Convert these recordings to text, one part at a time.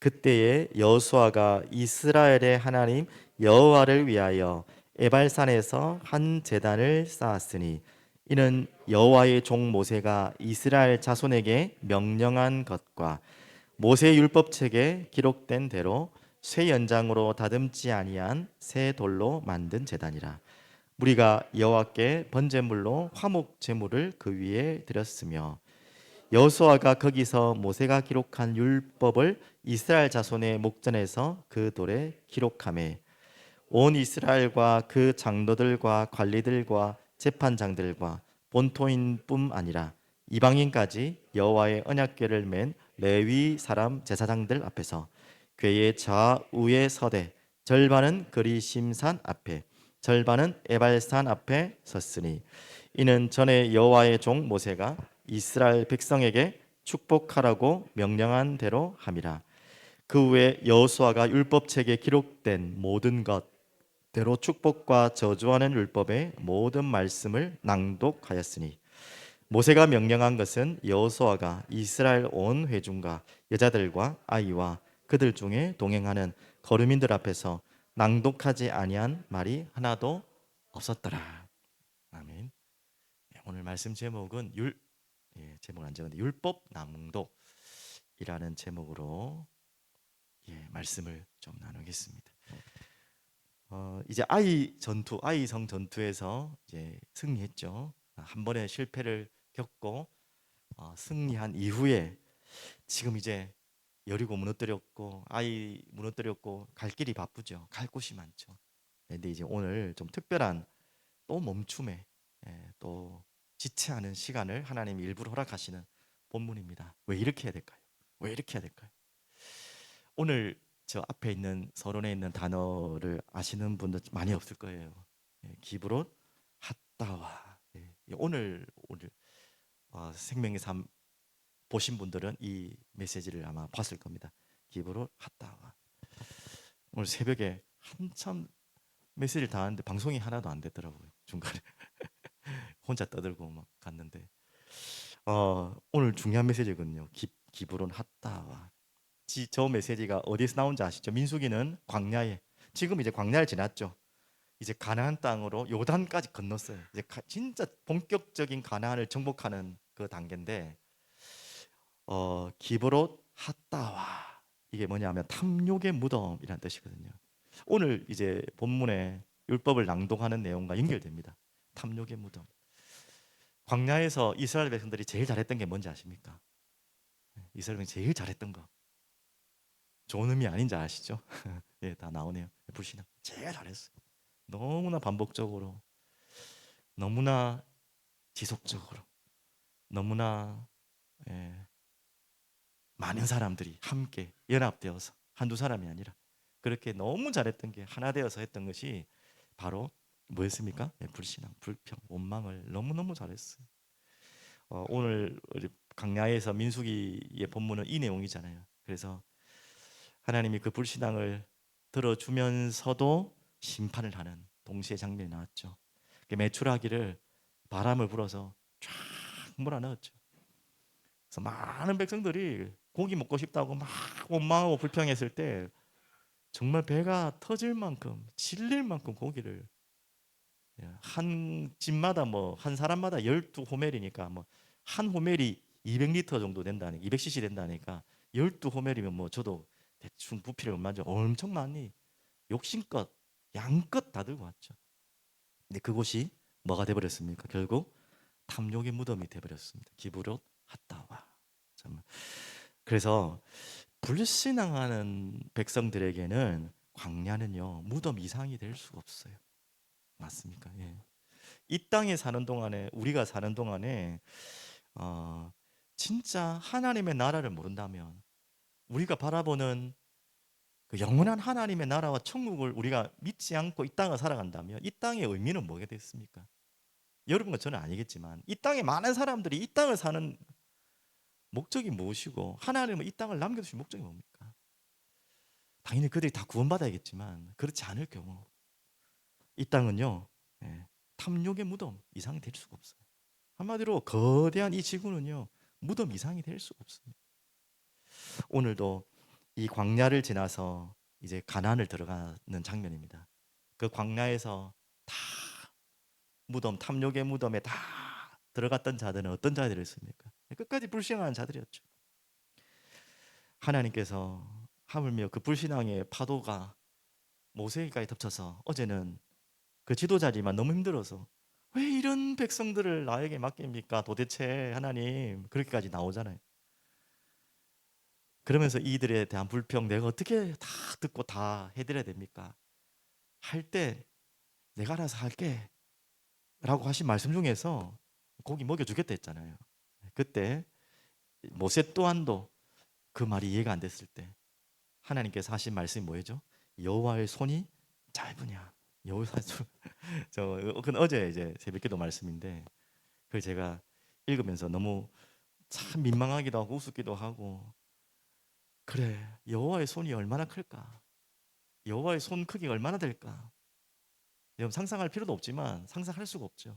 그때에 여호수아가 이스라엘의 하나님 여호와를 위하여 에발산에서 한 제단을 쌓았으니 이는 여호와의 종 모세가 이스라엘 자손에게 명령한 것과 모세 율법책에 기록된 대로 쇠 연장으로 다듬지 아니한 새 돌로 만든 제단이라. 우리가 여호와께 번제물로 화목 제물을 그 위에 드렸으며 여호수아가 거기서 모세가 기록한 율법을 이스라엘 자손의 목전에서 그 돌에 기록하매 온 이스라엘과 그 장로들과 관리들과 재판장들과 본토인뿐 아니라 이방인까지 여호와의 언약궤를 맨 레위 사람 제사장들 앞에서 궤의 좌우에 서되 절반은 그리심산 앞에 절반은 에발산 앞에 섰으니 이는 전에 여호와의 종 모세가 이스라엘 백성에게 축복하라고 명령한 대로 함이라. 그 후에 여호수아가 율법책에 기록된 모든 것대로 축복과 저주하는 율법의 모든 말씀을 낭독하였으니 모세가 명령한 것은 여호수아가 이스라엘 온 회중과 여자들과 아이와 그들 중에 동행하는 거류민들 앞에서 낭독하지 아니한 말이 하나도 없었더라. 아멘. 오늘 말씀 제목은 제목 안 적었는데 율법 낭독이라는 제목으로 말씀을 좀 나누겠습니다. 이제 아이성 전투에서 이제 승리했죠. 한 번의 실패를 겪고 승리한 이후에 지금 이제 여리고 무너뜨렸고 아이 무너뜨렸고 갈 길이 바쁘죠. 갈 곳이 많죠. 근데 이제 오늘 좀 특별한 또 멈춤에 또 지체하는 시간을 하나님이 일부러 허락하시는 본문입니다. 왜 이렇게 해야 될까요? 왜 이렇게 해야 될까요? 오늘 저 앞에 있는 서론에 있는 단어를 아시는 분들 많이 없을 거예요. 기브롯 핫다와. 오늘 생명의 삶 보신 분들은 이 메시지를 아마 봤을 겁니다. 기브롯 핫다와. 오늘 새벽에 한참 메시지를 다 하는데 방송이 하나도 안 됐더라고요. 중간에 혼자 떠들고 막 갔는데 오늘 중요한 메시지거든요. 기브롯 핫다와. 저 메시지가 어디서 나온지 아시죠? 민수기는 광야에, 지금 이제 광야를 지났죠. 이제 가나안 땅으로 요단까지 건넜어요. 이제 진짜 본격적인 가나안을 정복하는 그 단계인데 기브롯 핫다와, 이게 뭐냐면 탐욕의 무덤이라는 뜻이거든요. 오늘 이제 본문에 율법을 낭독하는 내용과 연결됩니다. 탐욕의 무덤. 광야에서 이스라엘 백성들이 제일 잘했던 게 뭔지 아십니까? 이스라엘 백성이 제일 잘했던 거, 좋은 의미 아닌지 아시죠? 예, 다 나오네요. 불신앙 제일 잘했어요. 너무나 반복적으로, 너무나 지속적으로, 너무나 예, 많은 사람들이 함께 연합되어서 한두 사람이 아니라 그렇게 너무 잘했던 게 하나 되어서 했던 것이 바로 뭐였습니까? 예, 불신앙, 불평, 원망을 너무너무 잘했어요. 오늘 우리 강야에서 민수기의 본문은 이 내용이잖아요. 그래서 하나님이 그 불신앙을 들어주면서도 심판을 하는 동시에 장면이 나왔죠. 메추라기를 바람을 불어서 쫙 몰아넣었죠. 그래서 많은 백성들이 고기 먹고 싶다고 막 원망하고 불평했을 때 정말 배가 터질 만큼, 질릴 만큼 고기를, 한 집마다 뭐 한 사람마다 12호멜이니까 뭐 한 호멜이 200리터 정도 된다니까, 200cc 된다니까 12호멜이면 뭐 저도 대충 부피를 얼마죠? 엄청 많이 욕심껏 양껏 다 들고 왔죠. 근데 그곳이 뭐가 돼버렸습니까? 결국 탐욕의 무덤이 돼버렸습니다. 기브롯 핫다와. 정말. 그래서 불신앙하는 백성들에게는 광야는요 무덤 이상이 될 수가 없어요. 맞습니까? 예. 이 땅에 사는 동안에, 우리가 사는 동안에 진짜 하나님의 나라를 모른다면, 우리가 바라보는 그 영원한 하나님의 나라와 천국을 우리가 믿지 않고 이 땅을 살아간다면 이 땅의 의미는 뭐게 됐습니까? 여러분과 저는 아니겠지만 이 땅에 많은 사람들이 이 땅을 사는 목적이 무엇이고 하나님은 이 땅을 남겨두신 목적이 뭡니까? 당연히 그들이 다 구원받아야겠지만 그렇지 않을 경우 이 땅은요 탐욕의 무덤 이상이 될 수가 없어요. 한마디로 거대한 이 지구는요 무덤 이상이 될 수가 없습니다. 오늘도 이 광야를 지나서 이제 가나안을 들어가는 장면입니다. 그 광야에서 다 무덤, 탐욕의 무덤에 다 들어갔던 자들은 어떤 자들이었습니까? 끝까지 불신하는 자들이었죠. 하나님께서 하물며 그 불신앙의 파도가 모세에게까지 덮쳐서 어제는 그 지도자지만 너무 힘들어서 왜 이런 백성들을 나에게 맡깁니까? 도대체 하나님 그렇게까지 나오잖아요. 그러면서 이들에 대한 불평 내가 어떻게 다 듣고 다 해드려야 됩니까? 할 때 내가 알아서 할게 라고 하신 말씀 중에서 고기 먹여주겠다 했잖아요. 그때 모세 또한도 그 말이 이해가 안 됐을 때 하나님께서 하신 말씀이 뭐였죠? 여호와의 손이 짧으냐. 여호와의 손. 그건 어제 이제 새벽기도 말씀인데 그걸 제가 읽으면서 너무 참 민망하기도 하고 우습기도 하고 그래 여호와의 손이 얼마나 클까? 여호와의 손 크기가 얼마나 될까? 여러분 상상할 필요도 없지만 상상할 수가 없죠.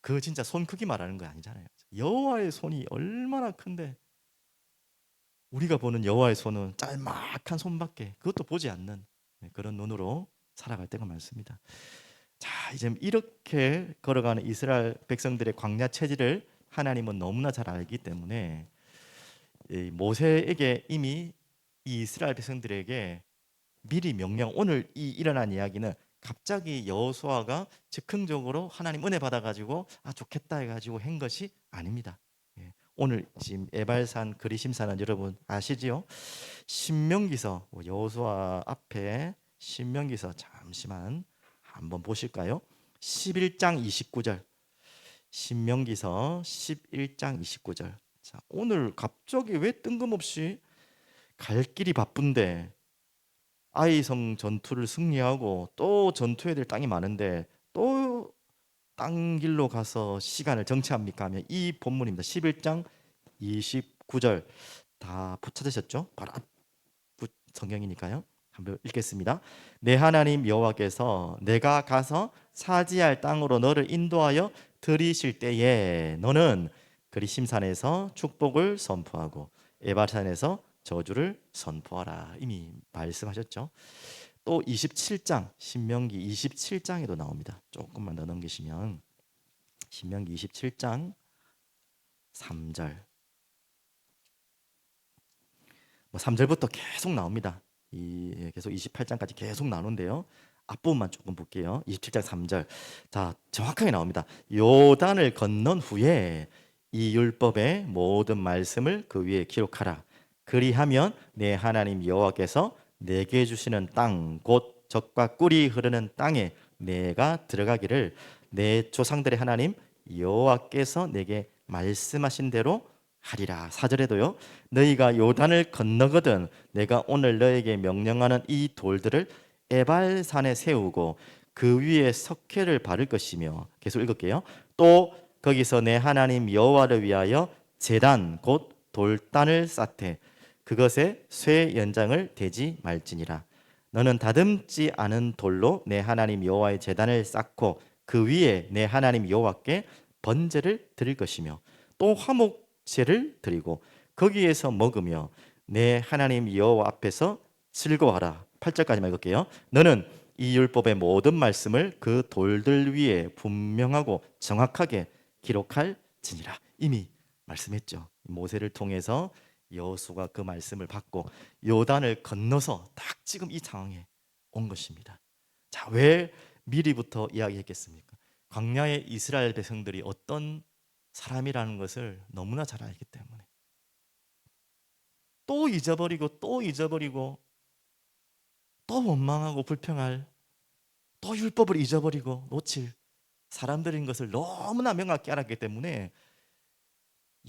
그 진짜 손 크기 말하는 거 아니잖아요. 여호와의 손이 얼마나 큰데 우리가 보는 여호와의 손은 짤막한 손밖에 그것도 보지 않는 그런 눈으로 살아갈 때가 많습니다. 자, 이제 이렇게 걸어가는 이스라엘 백성들의 광야 체질을 하나님은 너무나 잘 알기 때문에 이 모세에게 이미 이 이스라엘 백성들에게 미리 명령 오늘 이 일어난 이야기는 갑자기 여호수아가 즉흥적으로 하나님 은혜 받아가지고 아 좋겠다 해가지고 한 것이 아닙니다. 예, 오늘 지금 에발산 그리심산은 여러분 아시지요? 신명기서 여호수아 앞에 신명기서 잠시만 한번 보실까요? 11장 29절 신명기서 11장 29절 자, 오늘 갑자기 왜 뜬금없이 갈 길이 바쁜데 아이성 전투를 승리하고 또 전투해야 될 땅이 많은데 또 땅 길로 가서 시간을 정치합니까 하면 이 본문입니다. 11장 29절 다 붙여드셨죠? 바로 앞 성경이니까요. 한번 읽겠습니다. 내 하나님 여호와께서 내가 가서 차지할 땅으로 너를 인도하여 들이실 때에 너는 그리심산에서 축복을 선포하고 에발산에서 저주를 선포하라. 이미 말씀하셨죠. 또 27장 신명기 27장에도 나옵니다. 조금만 더 넘기시면 신명기 27장 3절 3절부터 계속 나옵니다. 계속 28장까지 계속 나오는데요. 앞부분만 조금 볼게요. 27장 3절. 자, 정확하게 나옵니다. 요단을 건넌 후에 이 율법의 모든 말씀을 그 위에 기록하라. 그리하면 내 하나님 여호와께서 내게 주시는 땅, 곧 젖과 꿀이 흐르는 땅에 내가 들어가기를 내 조상들의 하나님 여호와께서 내게 말씀하신 대로 하리라. 4절에도요. 너희가 요단을 건너거든 내가 오늘 너에게 명령하는 이 돌들을 에발산에 세우고 그 위에 석회를 바를 것이며 계속 읽을게요. 또 거기서 내 하나님 여호와를 위하여 제단 곧 돌단을 쌓되 그것에 쇠 연장을 대지 말지니라. 너는 다듬지 않은 돌로 내 하나님 여호와의 제단을 쌓고 그 위에 내 하나님 여호와께 번제를 드릴 것이며 또 화목제를 드리고 거기에서 먹으며 내 하나님 여호와 앞에서 즐거워하라. 8절까지만 읽을게요. 너는 이 율법의 모든 말씀을 그 돌들 위에 분명하고 정확하게 기록할지니라. 이미 말씀했죠. 모세를 통해서 여호수가 그 말씀을 받고 요단을 건너서 딱 지금 이 상황에 온 것입니다. 자, 왜 미리부터 이야기했겠습니까? 광야의 이스라엘 백성들이 어떤 사람이라는 것을 너무나 잘 알기 때문에 또 잊어버리고 또 잊어버리고 또 원망하고 불평할 또 율법을 잊어버리고 놓칠 사람들인 것을 너무나 명확히 알았기 때문에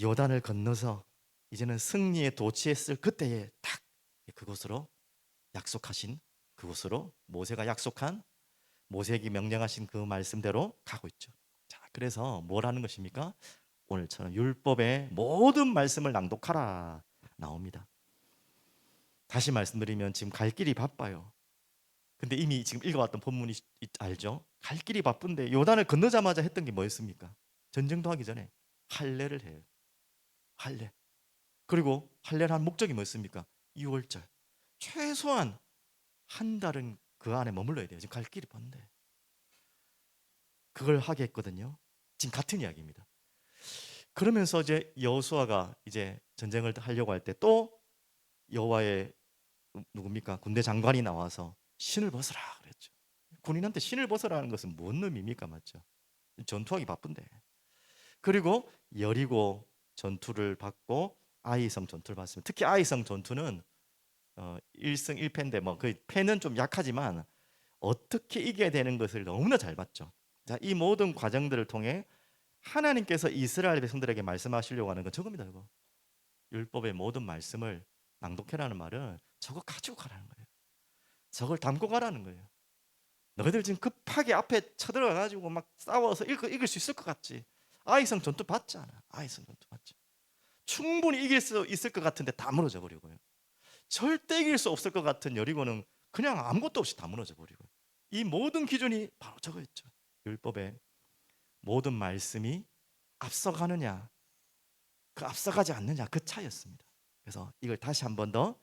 요단을 건너서 이제는 승리에 도취했을 그때에 딱 그곳으로 약속하신 그곳으로 모세가 약속한 모세에게 명령하신 그 말씀대로 가고 있죠. 자, 그래서 뭘 하는 것입니까? 오늘처럼 율법의 모든 말씀을 낭독하라 나옵니다. 다시 말씀드리면 지금 갈 길이 바빠요. 근데 이미 지금 읽어왔던 본문이 알죠? 갈 길이 바쁜데 요단을 건너자마자 했던 게 뭐였습니까? 전쟁도 하기 전에 할례를 해요. 할례. 그리고 할례를 한 목적이 뭐였습니까? 6월절 최소한 한 달은 그 안에 머물러야 돼요. 지금 갈 길이 먼데 그걸 하게 했거든요. 지금 같은 이야기입니다. 그러면서 이제 여호수아가 이제 전쟁을 하려고 할 때 또 여호와의 누굽니까? 군대 장관이 나와서 신을 벗으라 그랬죠. 군인한테 신을 벗으라는 것은 뭔 의미입니까? 맞죠? 전투하기 바쁜데. 그리고 여리고 전투를 받고 아이성 전투를 받습니다. 특히 아이성 전투는 1승 1패인데 뭐 그 패는 좀 약하지만 어떻게 이겨야 되는 것을 너무나 잘 봤죠. 자, 이 모든 과정들을 통해 하나님께서 이스라엘 백성들에게 말씀하시려고 하는 건 저겁니다. 이거. 율법의 모든 말씀을 낭독해라는 말은 저거 가지고 가라는 거예요. 저걸 담고 가라는 거예요. 너희들 지금 급하게 앞에 쳐들어가 가지고 막 싸워서 이길 수 있을 것 같지? 아이성 전투 봤잖아. 아이성 전투 봤죠. 충분히 이길 수 있을 것 같은데 다 무너져 버리고요. 절대 이길 수 없을 것 같은 여리고는 그냥 아무것도 없이 다 무너져 버리고. 이 모든 기준이 바로 저거였죠. 율법의 모든 말씀이 앞서가느냐, 그 앞서가지 않느냐 그 차이였습니다. 그래서 이걸 다시 한 번 더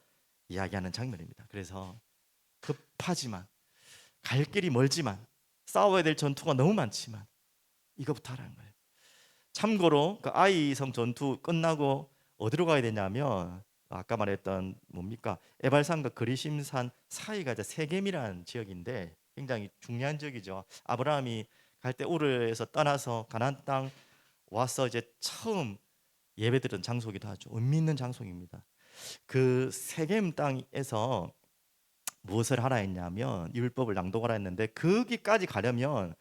이야기하는 장면입니다. 그래서 급하지만 갈 길이 멀지만 싸워야 될 전투가 너무 많지만 이거부터 하라는 거예요. 참고로 그 아이성 전투 끝나고 어디로 가야 되냐면 아까 말했던 뭡니까? 에발산과 그리심산 사이가 이제 세겜이라는 지역인데 굉장히 중요한 지역이죠. 아브라함이 갈 때 우르에서 떠나서 가나안 땅 와서 이제 처음 예배드렸던 장소이기도 하죠. 의미 있는 장소입니다. 그 세겜 땅에서 무엇을 하라 했냐면 율법을 낭독하라 했는데 거기까지 가려면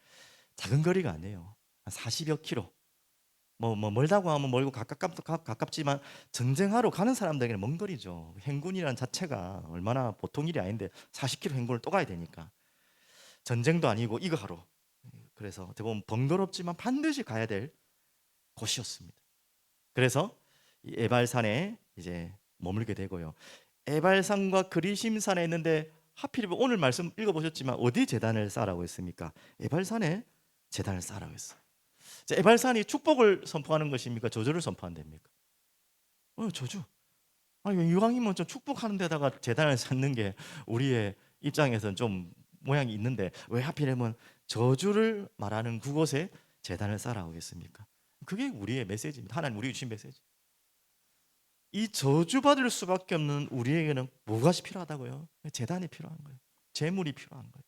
작은 거리가 아니에요. 한 40여 킬로. 뭐 멀다고 하면 멀고 가깝지만 전쟁하러 가는 사람들에게는 먼 거리죠. 행군이라는 자체가 얼마나 보통 일이 아닌데 40km 행군을 또 가야 되니까 전쟁도 아니고 이거 하러. 그래서 어떻게 보면 번거롭지만 반드시 가야 될 곳이었습니다. 그래서 이 에발산에 이제 머물게 되고요. 에발산과 그리심산에 있는데 하필이면 오늘 말씀 읽어보셨지만 어디 제단을 쌓으라고 했습니까? 에발산에 제단을 쌓으라고 했어요. 에발산이 축복을 선포하는 것입니까? 저주를 선포한답니까? 저주. 아니 이왕이면 좀 축복하는 데다가 제단을 쌓는 게 우리의 입장에서는 좀 모양이 있는데 왜 하필이면 저주를 말하는 그곳에 제단을 쌓으라고 했습니까? 그게 우리의 메시지입니다. 하나님 우리 주신 메시지. 이 저주받을 수밖에 없는 우리에게는 무엇이 필요하다고요? 제단이 필요한 거예요. 재물이 필요한 거예요.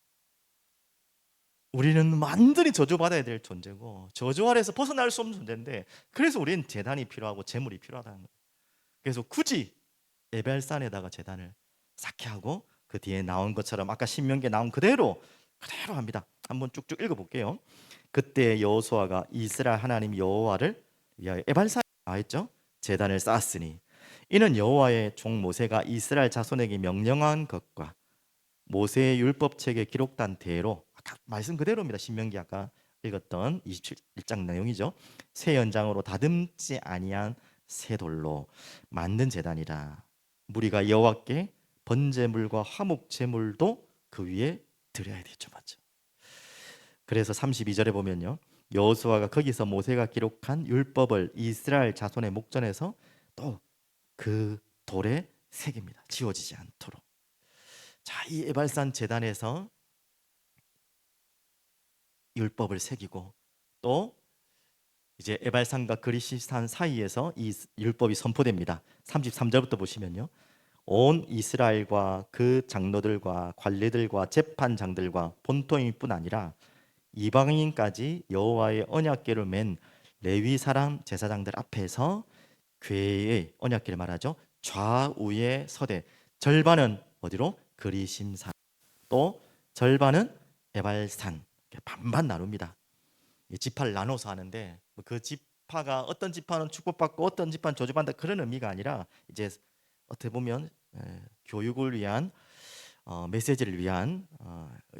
우리는 완전히 저주받아야 될 존재고 저주 아래에서 벗어날 수 없는 존재인데 그래서 우리는 제단이 필요하고 재물이 필요하다는 거예요. 그래서 굳이 에벨산에다가 제단을 쌓게 하고 그 뒤에 나온 것처럼 아까 신명기에 나온 그대로 합니다. 한번 쭉쭉 읽어볼게요. 그때 여호수아가 이스라엘 하나님 여호와를 위하여 에발산에 나와 있죠. 제단을 쌓았으니 이는 여호와의 종 모세가 이스라엘 자손에게 명령한 것과 모세의 율법책에 기록된 대로 아까 말씀 그대로입니다. 신명기 아까 읽었던 27장 내용이죠. 새 연장으로 다듬지 아니한 새 돌로 만든 제단이라. 무리가 여호와께 번제물과 화목 제물도 그 위에 드려야 되죠. 맞죠? 그래서 32절에 보면요. 여호수아가 거기서 모세가 기록한 율법을 이스라엘 자손의 목전에서 또 그 돌에 새깁니다. 지워지지 않도록. 자, 이 에발산 제단에서 율법을 새기고 또 이제 에발산과 그리시산 사이에서 이 율법이 선포됩니다. 33절부터 보시면요. 온 이스라엘과 그 장로들과 관리들과 재판장들과 본토인뿐 아니라 이방인까지 여호와의 언약궤를 맨 레위 사람 제사장들 앞에서 궤의 언약궤를 말하죠. 좌우에 서되 절반은 어디로? 그리심산 또 절반은 에발산 반반 나눕니다. 지파를 나눠서 하는데 그 지파가 어떤 지파는 축복받고 어떤 지파는 저주받는다 그런 의미가 아니라 이제 어떻게 보면 교육을 위한 메시지를 위한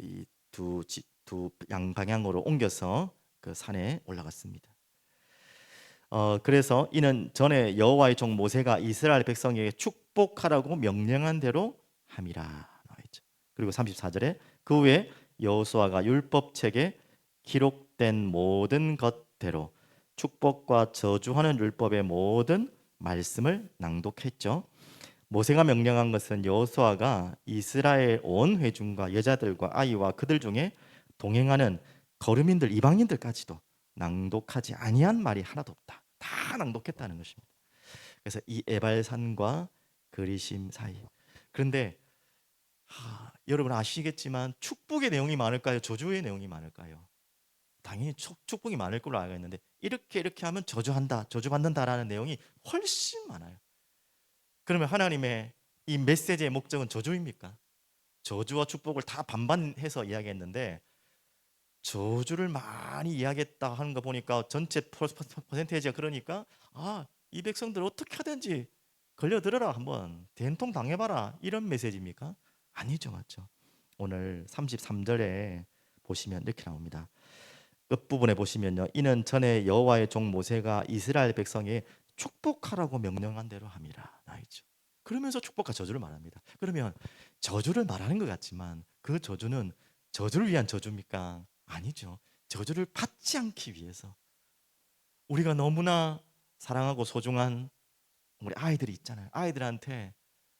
이두 양방향으로 옮겨서 그 산에 올라갔습니다. 그래서 이는 전에 여호와의 종 모세가 이스라엘 백성에게 축복하라고 명령한 대로 함이라 나와 있죠. 그리고 34절에 그 후에 여호수아가 율법책에 기록된 모든 것대로 축복과 저주하는 율법의 모든 말씀을 낭독했죠. 모세가 명령한 것은 여호수아가 이스라엘 온 회중과 여자들과 아이와 그들 중에 동행하는 거류민들 이방인들까지도 낭독하지 아니한 말이 하나도 없다. 다 낭독했다는 것입니다. 그래서 이 에발산과 그리심 사이. 그런데 여러분 아시겠지만 축복의 내용이 많을까요? 저주의 내용이 많을까요? 당연히 축복이 많을 걸로 알겠는데 이렇게 하면 저주한다, 저주받는다라는 내용이 훨씬 많아요. 그러면 하나님의 이 메시지의 목적은 저주입니까? 저주와 축복을 다 반반해서 이야기했는데 저주를 많이 이야기했다 하는 거 보니까 전체 퍼센테이지가 그러니까 이 백성들 어떻게 하든지 걸려들어라 한번 된통 당해봐라 이런 메시지입니까? 아니죠, 맞죠? 오늘 33절에 보시면 이렇게 나옵니다. 끝부분에 보시면요, 이는 전에 여호와의 종 모세가 이스라엘 백성에 축복하라고 명령한 대로 함이라 나있죠. 그러면서 축복과 저주를 말합니다. 그러면 저주를 말하는 것 같지만 그 저주는 저주를 위한 저주입니까? 아니죠. 저주를 받지 않기 위해서 우리가 너무나 사랑하고 소중한 우리 아이들이 있잖아요. 아이들한테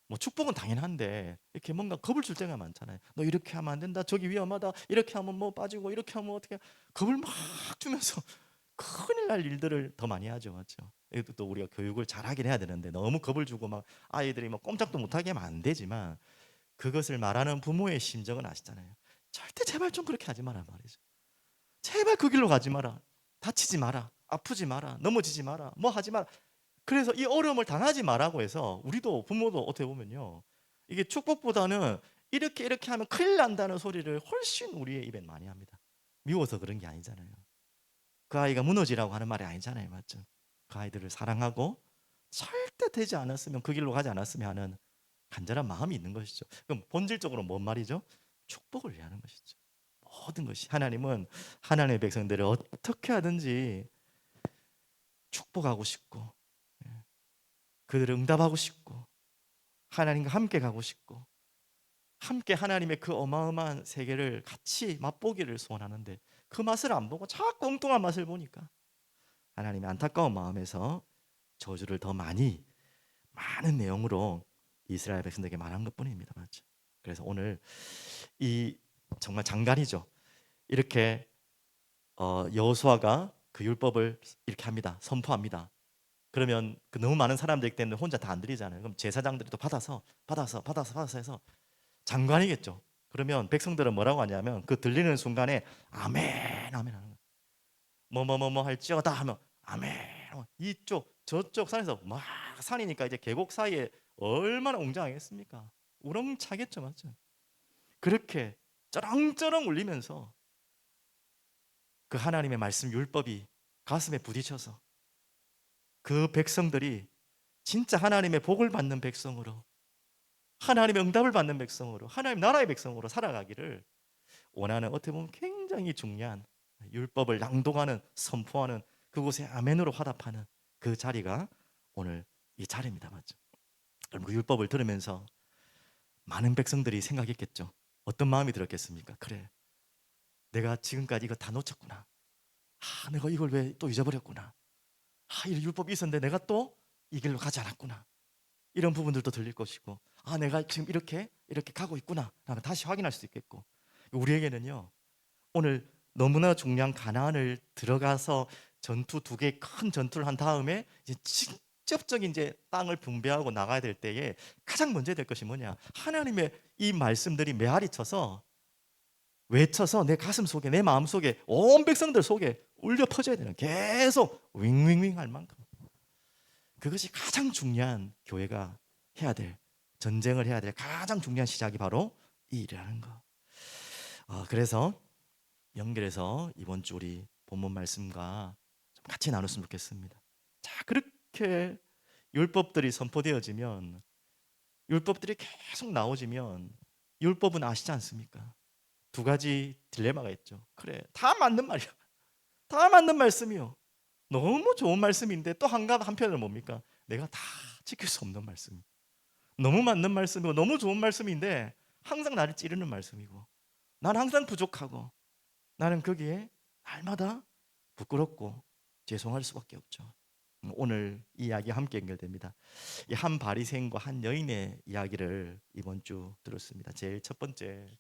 뭐 축복은 당연한데 이렇게 뭔가 겁을 줄 때가 많잖아요. 너 이렇게 하면 안 된다. 저기 위험하다. 이렇게 하면 뭐 빠지고 이렇게 하면 어떻게 겁을 막 주면서 큰일 날 일들을 더 많이 하죠. 맞죠? 이것도 또 우리가 교육을 잘하긴 해야 되는데 너무 겁을 주고 막 아이들이 뭐 꼼짝도 못하게 하면 안 되지만 그것을 말하는 부모의 심정은 아시잖아요. 절대 제발 좀 그렇게 하지 마라 말이죠. 제발 그 길로 가지 마라. 다치지 마라. 아프지 마라. 넘어지지 마라. 뭐 하지 마라. 그래서 이 어려움을 당하지 말라고 해서 우리도 부모도 어떻게 보면요, 이게 축복보다는 이렇게 하면 큰일 난다는 소리를 훨씬 우리의 입에 많이 합니다. 미워서 그런 게 아니잖아요. 그 아이가 무너지라고 하는 말이 아니잖아요. 맞죠? 그 아이들을 사랑하고 절대 되지 않았으면 그 길로 가지 않았으면 하는 간절한 마음이 있는 것이죠. 그럼 본질적으로 뭔 말이죠? 축복을 위하는 것이죠. 모든 것이 하나님은 하나님의 백성들을 어떻게 하든지 축복하고 싶고 그들을 응답하고 싶고 하나님과 함께 가고 싶고 함께 하나님의 그 어마어마한 세계를 같이 맛보기를 소원하는데 그 맛을 안 보고 자꾸 엉뚱한 맛을 보니까 하나님의 안타까운 마음에서 저주를 더 많은 내용으로 이스라엘 백성들에게 말한 것뿐입니다. 맞죠? 그래서 오늘 이 정말 장관이죠. 이렇게 여호수아가 그 율법을 이렇게 합니다. 선포합니다. 그러면 그 너무 많은 사람들이 때문에 혼자 다 안 드리잖아요. 그럼 제사장들이 또 받아서 해서 장관이겠죠. 그러면 백성들은 뭐라고 하냐면 그 들리는 순간에 아멘 아멘 하는 거예요. 뭐뭐뭐뭐 할지어다 하면 아멘. 이쪽 저쪽 산에서 막 산이니까 이제 계곡 사이에 얼마나 웅장하겠습니까? 우렁차겠죠, 맞죠? 그렇게 쩌렁쩌렁 울리면서 그 하나님의 말씀 율법이 가슴에 부딪혀서 그 백성들이 진짜 하나님의 복을 받는 백성으로 하나님의 응답을 받는 백성으로 하나님 나라의 백성으로 살아가기를 원하는 어떻게 보면 굉장히 중요한 율법을 낭독하는 선포하는 그곳에 아멘으로 화답하는 그 자리가 오늘 이 자리입니다. 맞죠? 그럼 그 율법을 들으면서 많은 백성들이 생각했겠죠. 어떤 마음이 들었겠습니까? 그래, 내가 지금까지 이거 다 놓쳤구나. 내가 이걸 왜 또 잊어버렸구나. 이 율법이 있었는데 내가 또 이 길로 가지 않았구나. 이런 부분들도 들릴 것이고 내가 지금 이렇게 가고 있구나 라면 다시 확인할 수 있겠고 우리에게는요 오늘 너무나 중요한 가나안을 들어가서 전투 두 개 큰 전투를 한 다음에 이제 직접적인 이제 땅을 분배하고 나가야 될 때에 가장 먼저 될 것이 뭐냐 하나님의 이 말씀들이 메아리 쳐서 외쳐서 내 가슴 속에 내 마음 속에 온 백성들 속에 울려 퍼져야 되는 계속 윙윙윙 할 만큼 그것이 가장 중요한 교회가 해야 될 전쟁을 해야 될 가장 중요한 시작이 바로 이 일이라는 거. 그래서 연결해서 이번 주 우리 본문 말씀과 좀 같이 나눴으면 좋겠습니다. 자, 그렇게 율법들이 선포되어지면 율법들이 계속 나오지면 율법은 아시지 않습니까? 두 가지 딜레마가 있죠. 그래, 다 맞는 말이야. 다 맞는 말씀이요. 너무 좋은 말씀인데 또 한편은 뭡니까? 내가 다 지킬 수 없는 말씀. 너무 맞는 말씀이고 너무 좋은 말씀인데 항상 나를 찌르는 말씀이고 난 항상 부족하고 나는 거기에 날마다 부끄럽고 죄송할 수밖에 없죠. 오늘 이야기 함께 연결됩니다. 이 한 바리새인과 한 여인의 이야기를 이번 주 들었습니다. 제일 첫 번째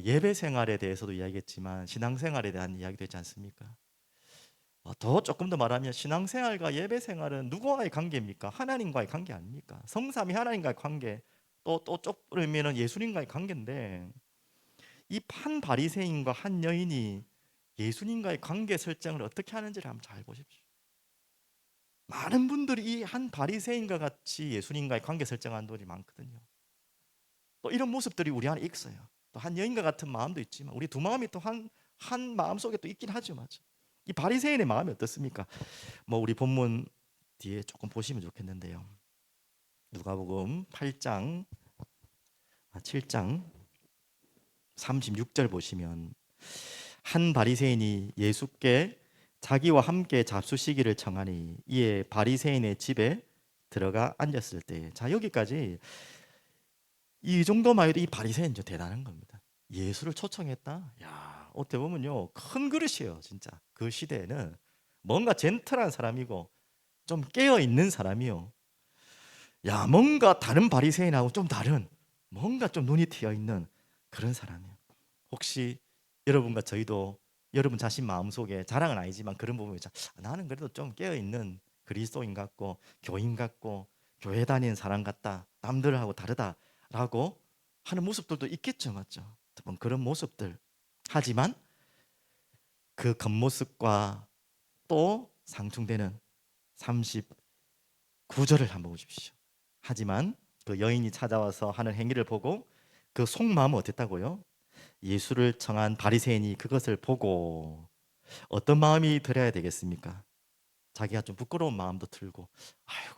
예배 생활에 대해서도 이야기했지만 신앙 생활에 대한 이야기도 했지 않습니까? 더 조금 더 말하면 신앙 생활과 예배 생활은 누구와의 관계입니까? 하나님과의 관계 아닙니까? 성삼위 하나님과의 관계, 또 좁으면은 예수님과의 관계인데 이 한 바리새인과 한 여인이 예수님과의 관계 설정을 어떻게 하는지를 한번 잘 보십시오. 많은 분들이 이 한 바리새인과 같이 예수님과의 관계 설정하는 분들이 많거든요. 또 이런 모습들이 우리 안에 있어요. 또 한 여인과 같은 마음도 있지만 우리 두 마음이 또 한 마음 속에 또 있긴 하죠, 맞죠? 이 바리새인의 마음이 어떻습니까? 뭐 우리 본문 뒤에 조금 보시면 좋겠는데요. 누가복음 8장, 7장 36절 보시면 한 바리새인이 예수께 자기와 함께 잡수시기를 청하니 이에 바리새인의 집에 들어가 앉았을 때, 자 여기까지 이 정도만 해도 이 바리새인 저 대단한 겁니다. 예수를 초청했다. 야, 어떻게 보면요 큰 그릇이에요. 진짜 그 시대에는 뭔가 젠틀한 사람이고 좀 깨어 있는 사람이요. 야, 뭔가 다른 바리새인하고 좀 다른, 뭔가 좀 눈이 트여 있는 그런 사람이에요. 혹시 여러분과 저희도 여러분 자신 마음속에, 자랑은 아니지만 그런 부분이 있죠. 나는 그래도 좀 깨어 있는 그리스도인 같고 교인 같고 교회 다니는 사람 같다, 남들하고 다르다라고 하는 모습들도 있겠죠, 맞죠? 그런 모습들. 하지만 그 겉모습과 또 상충되는 39절을 한번 보십시오. 하지만 그 여인이 찾아와서 하는 행위를 보고 그 속마음은 어땠다고요? 예수를 청한 바리새인이 그것을 보고 어떤 마음이 들어야 되겠습니까? 자기가 좀 부끄러운 마음도 들고, 아이고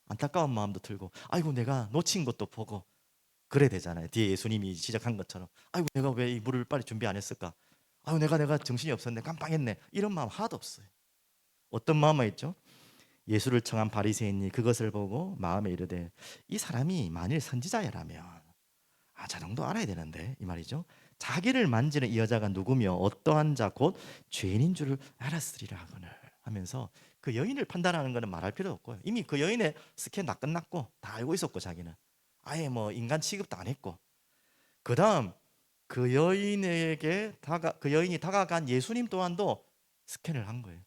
안타까운 마음도 들고, 아이고 내가 놓친 것도 보고 그래야 되잖아요. 뒤에 예수님이 시작한 것처럼, 아이고 내가 왜 이 물을 빨리 준비 안 했을까? 아이고 내가 정신이 없었네, 깜빡했네. 이런 마음 하나도 없어요. 어떤 마음만 있죠? 예수를 청한 바리새인이 그것을 보고 마음에 이르되 이 사람이 만일 선지자라면 저 정도 알아야 되는데 이 말이죠. 자기를 만지는 이 여자가 누구며 어떠한 자 곧 죄인인 줄을 알았으리라 하거늘 하면서 그 여인을 판단하는 것은 말할 필요 없고요. 이미 그 여인의 스캔 다 끝났고 다 알고 있었고 자기는 아예 뭐 인간 취급도 안 했고 그다음 그 여인에게 그 여인이 다가간 예수님 또한도 스캔을 한 거예요.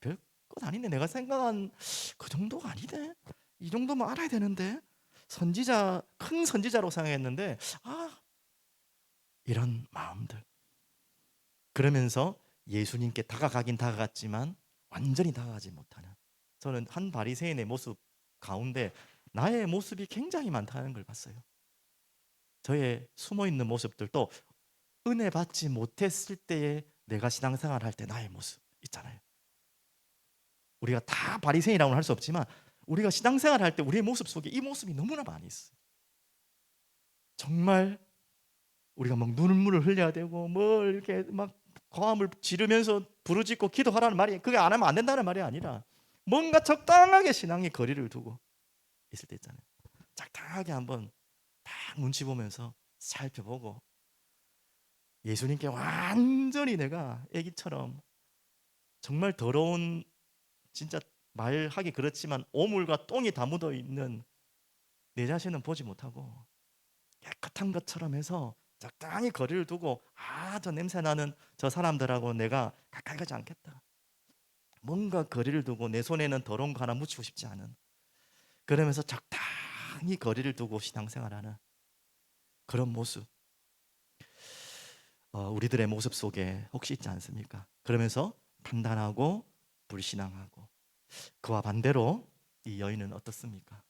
별것 아니네. 내가 생각한 그 정도가 아니네. 이 정도면 알아야 되는데 선지자, 큰 선지자로 생각했는데 이런 마음들. 그러면서 예수님께 다가가긴 다가갔지만 완전히 다가가지 못하는, 저는 한 바리새인의 모습 가운데 나의 모습이 굉장히 많다는 걸 봤어요. 저의 숨어 있는 모습들도 은혜 받지 못했을 때에 내가 신앙생활 할 때 나의 모습 있잖아요. 우리가 다 바리새인이라고는 할 수 없지만 우리가 신앙생활 할 때 우리의 모습 속에 이 모습이 너무나 많이 있어요. 정말 우리가 막 눈물을 흘려야 되고 뭘 이렇게 막 고함을 지르면서 부르짖고 기도하라는 말이, 그게 안 하면 안 된다는 말이 아니라 뭔가 적당하게 신앙의 거리를 두고 있을 때 있잖아요. 적당하게 한번 딱 눈치 보면서 살펴보고 예수님께 완전히 내가 애기처럼 정말 더러운, 진짜 말하기 그렇지만 오물과 똥이 다 묻어 있는 내 자신은 보지 못하고 깨끗한 것처럼 해서 적당히 거리를 두고 저 냄새 나는 저 사람들하고 내가 가까이 가지 않겠다. 뭔가 거리를 두고 내 손에는 더러운 거 하나 묻히고 싶지 않은, 그러면서 적당히 거리를 두고 신앙생활하는 그런 모습, 우리들의 모습 속에 혹시 있지 않습니까? 그러면서 판단하고 불신앙하고. 그와 반대로 이 여인은 어떻습니까?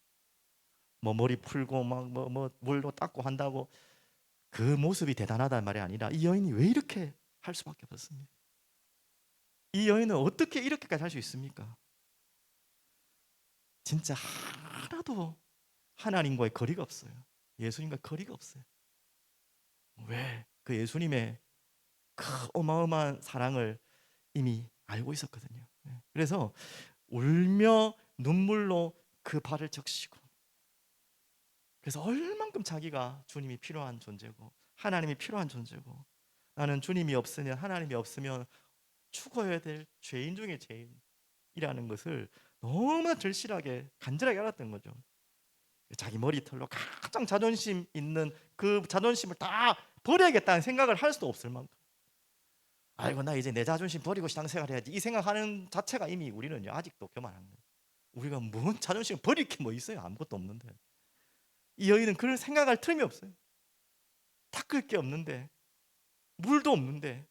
뭐 머리 풀고 막 뭐 물로 닦고 한다고 그 모습이 대단하다는 말이 아니라 이 여인이 왜 이렇게 할 수밖에 없었습니까? 이 여인은 어떻게 이렇게까지 할 수 있습니까? 진짜 하나도 하나님과의 거리가 없어요. 예수님과 거리가 없어요. 왜? 그 예수님의 그 어마어마한 사랑을 이미 알고 있었거든요. 그래서 울며 눈물로 그 발을 적시고, 그래서 얼만큼 자기가 주님이 필요한 존재고 하나님이 필요한 존재고, 나는 주님이 없으면, 하나님이 없으면 죽어야 될 죄인 중에 죄인, 마음이라는 것을 너무나 절실하게 간절하게 알았던 거죠. 자기 머리털로 가장 자존심 있는 그 자존심을 다 버려야겠다는 생각을 할 수도 없을 만큼, 아이고 나 이제 내 자존심 버리고 신앙생활 해야지, 이 생각하는 자체가 이미 우리는요 아직도 교만한 거예요. 우리가 뭔 자존심을 버릴 게 뭐 있어요? 아무것도 없는데. 이 여인은 그런 생각할 틈이 없어요. 닦을 게 없는데, 물도 없는데,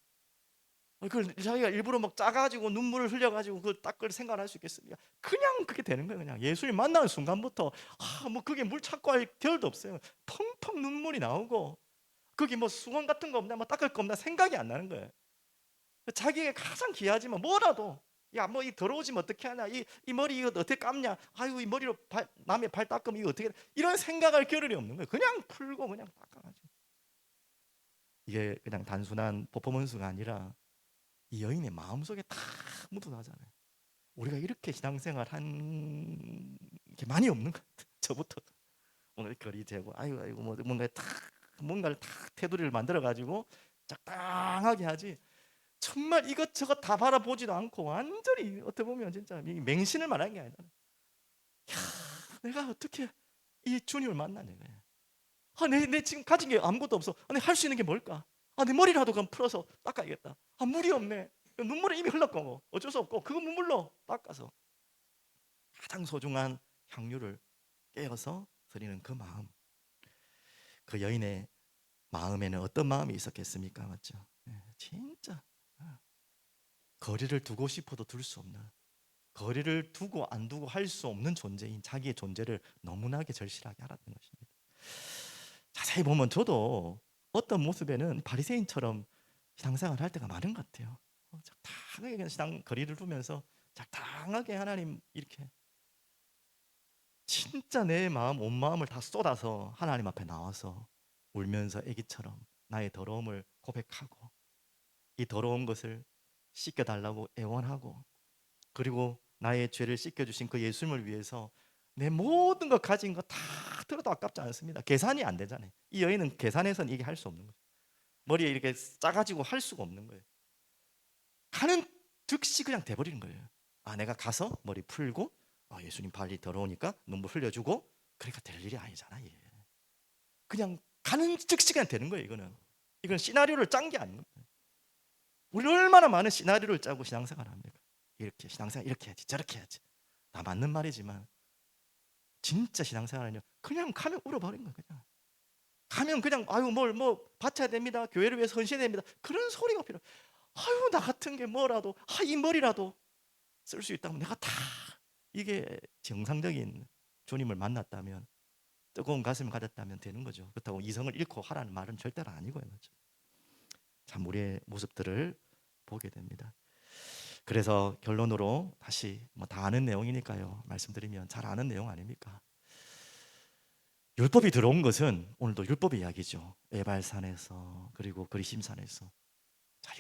그걸 자기가 일부러 막 짜가지고 눈물을 흘려가지고 그걸 닦을 생각을 할 수 있겠습니까? 그냥 그게 되는 거예요. 그냥 예수님 만나는 순간부터 뭐 그게 물 찾고 할 겨를도 없어요. 펑펑 눈물이 나오고, 거기 뭐 수건 같은 거 없나, 뭐 닦을 거 없나 생각이 안 나는 거예요. 자기가 가장 귀하지만 뭐라도, 야 뭐 이 더러워지면 어떻게 하냐, 이 머리 이거 어떻게 감냐, 아이고 이 머리로 남의 발 닦으면 이거 어떻게, 이런 생각할 겨를이 없는 거예요. 그냥 풀고 그냥 닦아가지고. 이게 그냥 단순한 퍼포먼스가 아니라 이 여인의 마음속에 다 묻어나잖아요. 우리가 이렇게 신앙생활 한 게 많이 없는 것 같아요. 저부터 오늘 거리 재고 아이고 뭐 뭔가를 탁 테두리를 만들어 가지고 적당하게 하지, 정말 이것저것 다 바라보지도 않고 완전히 어떻게 보면 진짜 맹신을 말하는 게 아니라, 야, 내가 어떻게 이 주님을 만나냐. 내 지금 가진 게 아무것도 없어. 내가 할 수 있는 게 뭘까? 내 머리라도 그럼 풀어서 닦아야겠다. 물이 없네. 눈물은 이미 흘렀고 어쩔 수 없고 그거 물로 닦아서 가장 소중한 향유를 깨어서 드리는 그 마음. 그 여인의 마음에는 어떤 마음이 있었겠습니까? 맞죠? 진짜 거리를 두고 싶어도 둘 수 없는, 거리를 두고 안 두고 할 수 없는 존재인 자기의 존재를 너무나게 절실하게 알았던 것입니다. 자세히 보면 저도 어떤 모습에는 바리새인처럼 신앙생활을 할 때가 많은 것 같아요. 적당하게 그냥 신앙 거리를 두면서 적당하게 하나님 이렇게 진짜 내 마음 온 마음을 다 쏟아서 하나님 앞에 나와서 울면서 애기처럼 나의 더러움을 고백하고 이 더러운 것을 씻겨달라고 애원하고, 그리고 나의 죄를 씻겨주신 그 예수님을 위해서 내 모든 것 가진 거 다 들어도 아깝지 않습니다. 계산이 안 되잖아요. 이 여인은 계산해서는 이게 할 수 없는 거예요. 머리에 이렇게 짜가지고 할 수가 없는 거예요. 가는 즉시 그냥 돼버리는 거예요. 내가 가서 머리 풀고 예수님 발이 더러우니까 눈물 흘려주고, 그러니까 될 일이 아니잖아. 그냥 가는 즉시 그냥 되는 거예요. 이건 시나리오를 짠 게 아닌 거예요. 우리 얼마나 많은 시나리오를 짜고 신앙생활을 합니까? 이렇게 신앙생활 이렇게 해야지 저렇게 해야지. 다 맞는 말이지만 진짜 신앙생활은요 그냥 가면 울어버린 거예요. 그냥 가면 그냥 뭐 바쳐야 됩니다, 교회를 위해서 헌신해야 됩니다, 그런 소리가 필요. 나 같은 게 뭐라도 이 머리라도 쓸 수 있다면 내가 다, 이게 정상적인 주님을 만났다면, 뜨거운 가슴을 가졌다면 되는 거죠. 그렇다고 이성을 잃고 하라는 말은 절대로 아니고요. 그렇죠? 참 우리의 모습들을 보게 됩니다. 그래서 결론으로 다시 다 아는 내용이니까요 말씀드리면, 잘 아는 내용 아닙니까? 율법이 들어온 것은 오늘도 율법의 이야기죠. 에발산에서 그리고 그리심산에서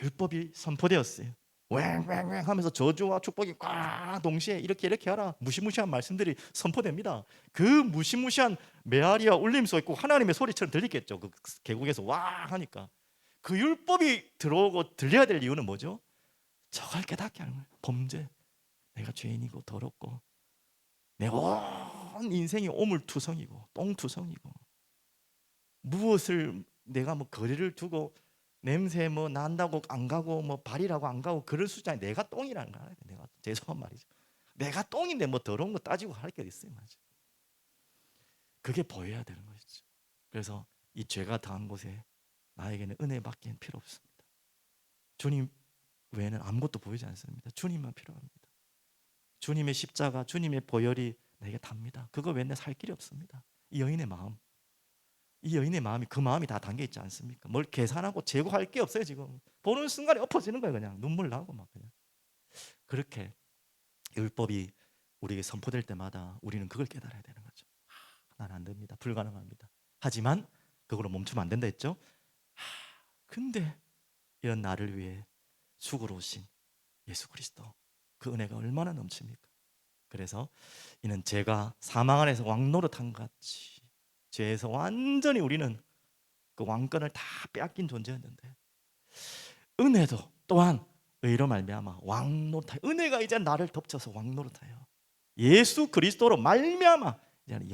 율법이 선포되었어요. 왱왱왱 하면서 저주와 축복이 꽉 동시에 이렇게 하라, 무시무시한 말씀들이 선포됩니다. 그 무시무시한 메아리와 울림소리 꼭 하나님의 소리처럼 들리겠죠. 그 계곡에서 와 하니까. 그 율법이 들어오고 들려야 될 이유는 뭐죠? 저걸 깨닫게 하는 거예요. 범죄, 내가 죄인이고 더럽고 내 온 인생이 오물투성이고 똥투성이고, 무엇을 내가 뭐 거리를 두고 냄새 뭐 난다고 안 가고 뭐 발이라고 안 가고 그럴 수 있잖아요. 내가 똥이라는 거 알아야 돼. 내가 죄송한 말이죠. 내가 똥인데 뭐 더러운 거 따지고 할 게 있어요, 맞아. 그게 보여야 되는 것이죠. 그래서 이 죄가 당한 곳에 나에게는 은혜밖에 필요 없습니다. 주님 외에는 아무것도 보이지 않습니다. 주님만 필요합니다. 주님의 십자가, 주님의 보혈이 내게 답니다. 그거 외에 살 길이 없습니다. 이 여인의 마음, 이 여인의 마음이 그 마음이 다 담겨 있지 않습니까? 뭘 계산하고 재고할 게 없어요. 지금 보는 순간에 엎어지는 거예요. 그냥 눈물 나고 막 그냥. 그렇게 율법이 우리에게 선포될 때마다 우리는 그걸 깨달아야 되는 거죠. 난 안 됩니다. 불가능합니다. 하지만 그걸로 멈추면 안 된다 했죠. 근데 이런 나를 위해 죽으러 오신 예수 그리스도, 그 은혜가 얼마나 넘칩니까? 그래서 이는 죄가 사망 안에서 왕노릇한 것 같이 죄에서 완전히 우리는 그 왕권을 다 빼앗긴 존재였는데, 은혜도 또한 의로 말미암아 왕 노릇하여 은혜가 이제 나를 덮쳐서 왕 노릇하여 예수 그리스도로 말미암아 이제는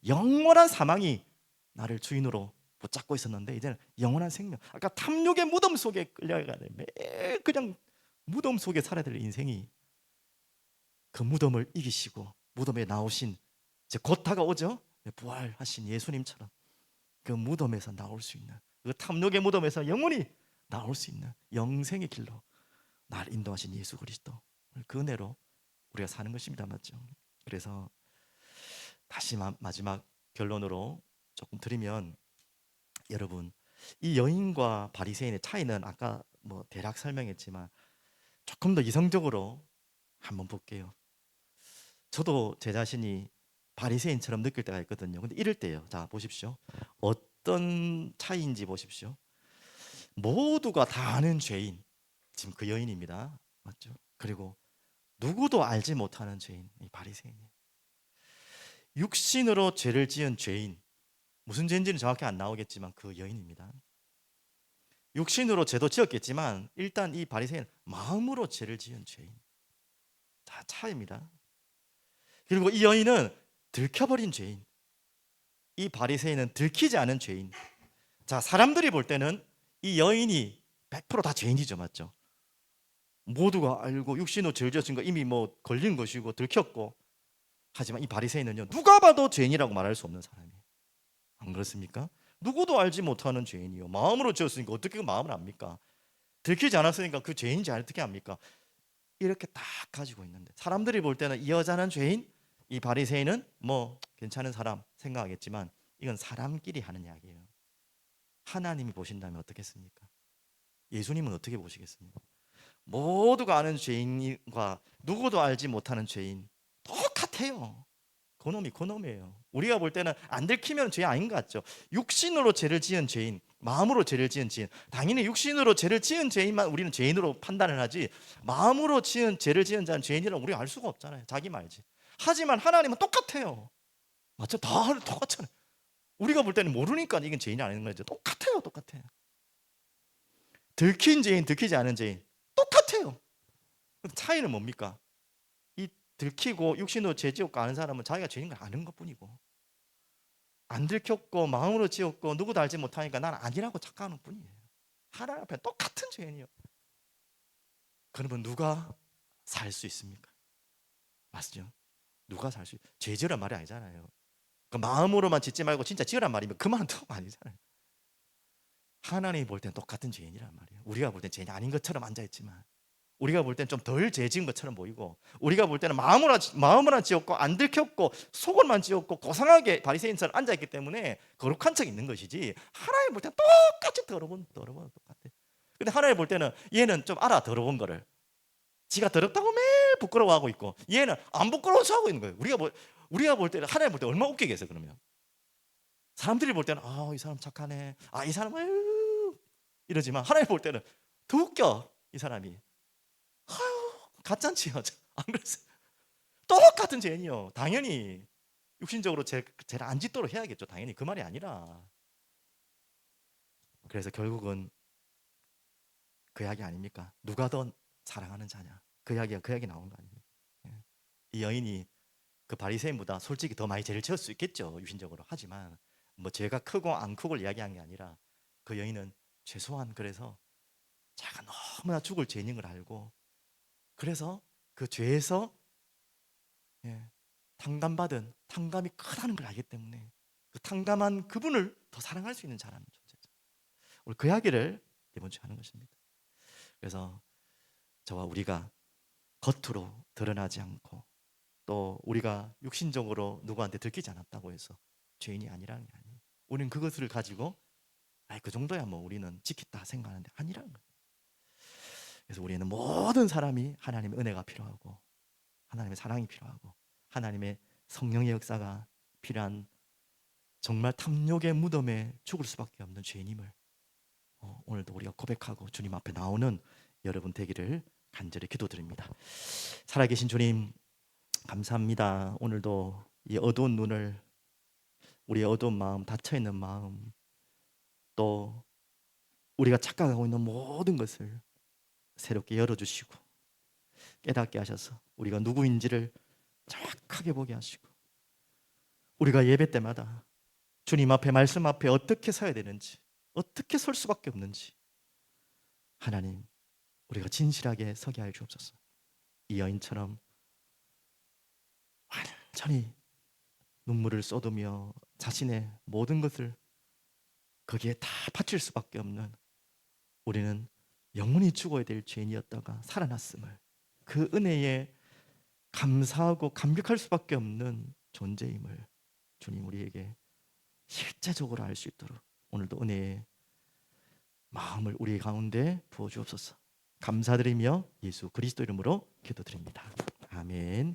영원한 사망이 나를 주인으로 붙잡고 있었는데 이제는 영원한 생명. 아까 탐욕의 무덤 속에 끌려가는 매일 그냥 무덤 속에 살아야 될 인생이 그 무덤을 이기시고 무덤에 나오신 이제 곧 다가오죠. 부활하신 예수님처럼 그 무덤에서 나올 수 있는 그 탐욕의 무덤에서 영원히 나올 수 있는 영생의 길로 날 인도하신 예수 그리스도 그 은혜로 우리가 사는 것입니다. 맞죠? 그래서 다시 마지막 결론으로 조금 드리면 여러분 이 여인과 바리새인의 차이는 아까 뭐 대략 설명했지만 조금 더 이성적으로 한번 볼게요. 저도 제 자신이 바리새인처럼 느낄 때가 있거든요. 근데 이럴 때요. 자, 보십시오. 어떤 차이인지 보십시오. 모두가 다 아는 죄인. 지금 그 여인입니다. 맞죠? 그리고 누구도 알지 못하는 죄인, 이 바리새인이에요. 육신으로 죄를 지은 죄인. 무슨 죄인지는 정확히 안 나오겠지만 그 여인입니다. 육신으로 죄도 지었겠지만 일단 이 바리새인 마음으로 죄를 지은 죄인. 다 차이입니다. 그리고 이 여인은 들켜버린 죄인. 이 바리새인은 들키지 않은 죄인. 자, 사람들이 볼 때는 이 여인이 100%다 죄인이죠, 맞죠? 모두가 알고 육신으로 죄를 지은 거 이미 뭐 걸린 것이고 들켰고, 하지만 이 바리새인은요 누가 봐도 죄인이라고 말할 수 없는 사람이에요. 안 그렇습니까? 누구도 알지 못하는 죄인이요. 마음으로 지었으니까 어떻게 그 마음을 압니까? 들키지 않았으니까 그 죄인인지 어떻게 압니까? 이렇게 딱 가지고 있는데 사람들이 볼 때는 이 여자는 죄인, 이 바리새인은 뭐 괜찮은 사람 생각하겠지만 이건 사람끼리 하는 이야기예요. 하나님이 보신다면 어떻겠습니까? 예수님은 어떻게 보시겠습니까? 모두가 아는 죄인과 누구도 알지 못하는 죄인 똑같아요. 그놈이 그놈이에요. 우리가 볼 때는 안 들키면 죄 아닌 것 같죠. 육신으로 죄를 지은 죄인, 마음으로 죄를 지은 죄인. 당연히 육신으로 죄를 지은 죄인만 우리는 죄인으로 판단을 하지 마음으로 죄를 지은 자는 죄인이라고 우리가 알 수가 없잖아요. 자기 말지. 하지만 하나님은 똑같아요. 맞죠? 다 똑같잖아요. 우리가 볼 때는 모르니까 이건 죄인이 아닌 거죠. 똑같아요. 똑같아요. 들킨 죄인, 들키지 않은 죄인 똑같아요. 차이는 뭡니까? 이 들키고 육신으로 죄 지었고 아는 사람은 자기가 죄인 걸 아는 것뿐이고 안 들켰고 마음으로 지었고 누구도 알지 못하니까 난 아니라고 착각하는 뿐이에요. 하나님 앞에 똑같은 죄인이요. 그러면 누가 살 수 있습니까? 맞죠? 누가 살 수? 죄 지으란 말이 아니잖아요. 그 마음으로만 짓지 말고 진짜 지으란 말이면 그만둬 아니잖아요. 하나님이 볼 땐 똑같은 죄인이란 말이에요. 우리가 볼 땐 죄인이 아닌 것처럼 앉아 있지만 우리가 볼 땐 좀 덜 죄 지은 것처럼 보이고 우리가 볼 때는 마음으로만 지었고 안 들켰고 속을만 지었고 고상하게 바리새인처럼 앉아 있기 때문에 거룩한 척 있는 것이지 하나님 볼 땐 똑같이 더러운 똑같아. 근데 하나님 볼 때는 얘는 좀 알아 더러운 거를 지가 더럽다고 매일 부끄러워하고 있고 얘는 안 부끄러워서 하고 있는 거예요. 우리가 볼 때는 하나님 볼 때 얼마나 웃기겠어요. 그러면 사람들이 볼 때는 이 사람 착하네. 이 사람 아유 이러지만 하나님 볼 때는 더 웃겨 이 사람이. 가짠지요. 안 그랬어요? 똑같은 죄인이요. 당연히 육신적으로 죄를 안 짓도록 해야겠죠. 당연히 그 말이 아니라. 그래서 결국은 그 이야기 아닙니까? 누가 더 사랑하는 자냐? 그 이야기 나온 거 아닙니까? 예. 이 여인이 그 바리새인보다 솔직히 더 많이 죄를 지을 수 있겠죠. 유신적으로. 하지만 뭐 죄가 크고 안 크고를 이야기한 게 아니라 그 여인은 최소한 그래서 자기가 너무나 죽을 죄인인 걸 알고 그래서 그 죄에서 예, 탕감이 크다는 걸 알기 때문에 그 탕감한 그분을 더 사랑할 수 있는 자라는 존재죠. 오늘 그 이야기를 이번 주에 하는 것입니다. 그래서 저와 우리가 겉으로 드러나지 않고 또 우리가 육신적으로 누구한테 들키지 않았다고 해서 죄인이 아니라는 게 아니에요. 우리는 그것을 가지고 그 정도야 뭐 우리는 지켰다 생각하는데 아니라는 거예요. 그래서 우리는 모든 사람이 하나님의 은혜가 필요하고 하나님의 사랑이 필요하고 하나님의 성령의 역사가 필요한 정말 탐욕의 무덤에 죽을 수밖에 없는 죄인임을 오늘도 우리가 고백하고 주님 앞에 나오는 여러분 되기를 간절히 기도드립니다. 살아계신 주님 감사합니다. 오늘도 이 어두운 눈을 우리의 어두운 마음 닫혀있는 마음 또 우리가 착각하고 있는 모든 것을 새롭게 열어주시고 깨닫게 하셔서 우리가 누구인지를 정확하게 보게 하시고, 우리가 예배 때마다 주님 앞에, 말씀 앞에 어떻게 서야 되는지, 어떻게 설 수밖에 없는지 하나님, 우리가 진실하게 서게 하여 주옵소서. 이 여인처럼 완전히 눈물을 쏟으며 자신의 모든 것을 거기에 다 바칠 수밖에 없는, 우리는 영원히 죽어야 될 죄인이었다가 살아났음을, 그 은혜에 감사하고 감격할 수밖에 없는 존재임을 주님 우리에게 실제적으로 알 수 있도록 오늘도 은혜의 마음을 우리 가운데 부어 주옵소서. 감사드리며 예수 그리스도 이름으로 기도드립니다. 아멘.